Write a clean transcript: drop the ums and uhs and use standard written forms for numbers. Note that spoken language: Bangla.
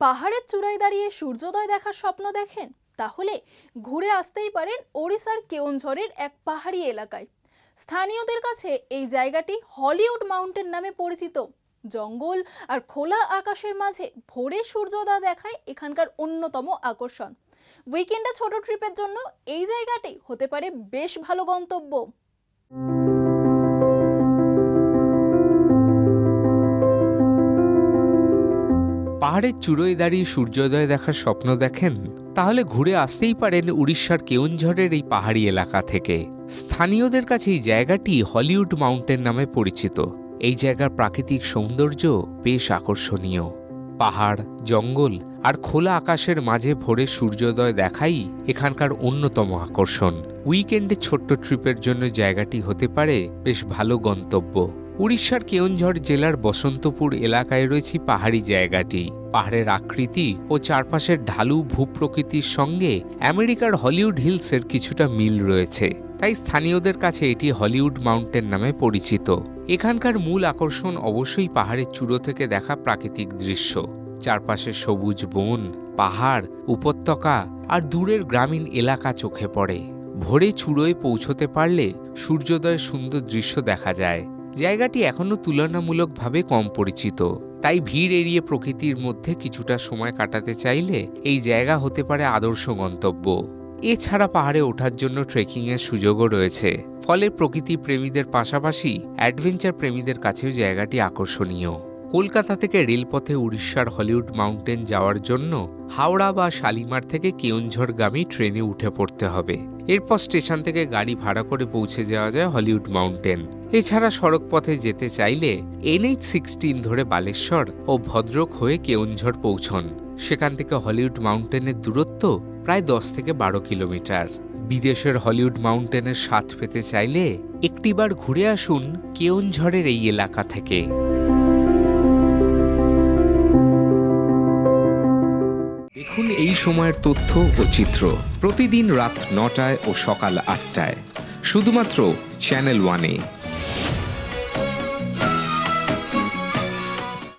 পাহাড়ের চূড়ায় দাঁড়িয়ে সূর্যোদয় দেখার স্বপ্ন দেখেন? তাহলে ঘুরে আসতেই পারেন ওড়িশার কেওনঝড়ের এক পাহাড়ি এলাকায়। স্থানীয়দের কাছে এই জায়গাটি হলিউড মাউন্টেন নামে পরিচিত। জঙ্গল আর খোলা আকাশের মাঝে ভোরে সূর্যোদয় দেখায় এখানকার অন্যতম আকর্ষণ। উইকেন্ডে ছোট ট্রিপের জন্য এই জায়গাটি হতে পারে বেশ ভালো গন্তব্য। পাহাড়ের চূড়োয় দাঁড়িয়ে সূর্যোদয় দেখার স্বপ্ন দেখেন? তাহলে ঘুরে আসতেই পারেন উড়িষ্যার কেওনঝড়ের এই পাহাড়ি এলাকা থেকে। স্থানীয়দের কাছে এই জায়গাটি হলিউড মাউন্টেন নামে পরিচিত। এই জায়গার প্রাকৃতিক সৌন্দর্য বেশ আকর্ষণীয়। পাহাড়, জঙ্গল আর খোলা আকাশের মাঝে ভোরে সূর্যোদয় দেখাই এখানকার অন্যতম আকর্ষণ। উইকেন্ডে ছোট্ট ট্রিপের জন্য জায়গাটি হতে পারে বেশ ভালো গন্তব্য। উড়িষ্যার কেওনঝড় জেলার বসন্তপুর এলাকায় রয়েছে পাহাড়ি জায়গাটি। পাহাড়ের আকৃতি ও চারপাশের ঢালু ভূপ্রকৃতির সঙ্গে আমেরিকার হলিউড হিলসের কিছুটা মিল রয়েছে, তাই স্থানীয়দের কাছে এটি হলিউড মাউন্টেন নামে পরিচিত। এখানকার মূল আকর্ষণ অবশ্যই পাহাড়ের চূড়ো থেকে দেখা প্রাকৃতিক দৃশ্য। চারপাশে সবুজ বন, পাহাড়, উপত্যকা আর দূরের গ্রামীণ এলাকা চোখে পড়ে। ভোরে চূড়োয় পৌঁছতে পারলে সূর্যোদয়ের সুন্দর দৃশ্য দেখা যায়। জায়গাটি এখনও তুলনামূলকভাবে কম পরিচিত, তাই ভিড় এড়িয়ে প্রকৃতির মধ্যে কিছুটা সময় কাটাতে চাইলে এই জায়গা হতে পারে আদর্শ গন্তব্য। এছাড়া পাহাড়ে ওঠার জন্য ট্রেকিংয়ের সুযোগও রয়েছে, ফলে প্রকৃতি প্রেমীদের পাশাপাশি অ্যাডভেঞ্চার প্রেমীদের কাছেও জায়গাটি আকর্ষণীয়। কলকাতা থেকে রেলপথে উড়িষ্যার হলিউড মাউন্টেন যাওয়ার জন্য হাওড়া বা শালিমার থেকে কেওনঝড়গামী ট্রেনে উঠে পড়তে হবে। এরপর স্টেশন থেকে গাড়ি ভাড়া করে পৌঁছে যাওয়া যায় হলিউড মাউন্টেন। এছাড়া সড়ক পথে যেতে চাইলে NH-16 ধরে বালেশ্বর ও ভদ্রক হয়ে কেওনঝড় পৌঁছন। সেখান থেকে হলিউড মাউন্টেনের দূরত্ব প্রায় 10 থেকে 12 কিলোমিটার। বিদেশের হলিউড মাউন্টেনের স্বাদ পেতে চাইলে একটিবার ঘুরে আসুন কেওনঝড়ের এই এলাকা থেকে। দেখুন এই সময়ের তথ্য ও চিত্র প্রতিদিন রাত 9টায় ও সকাল 8টায় শুধুমাত্র চ্যানেল 1-এ।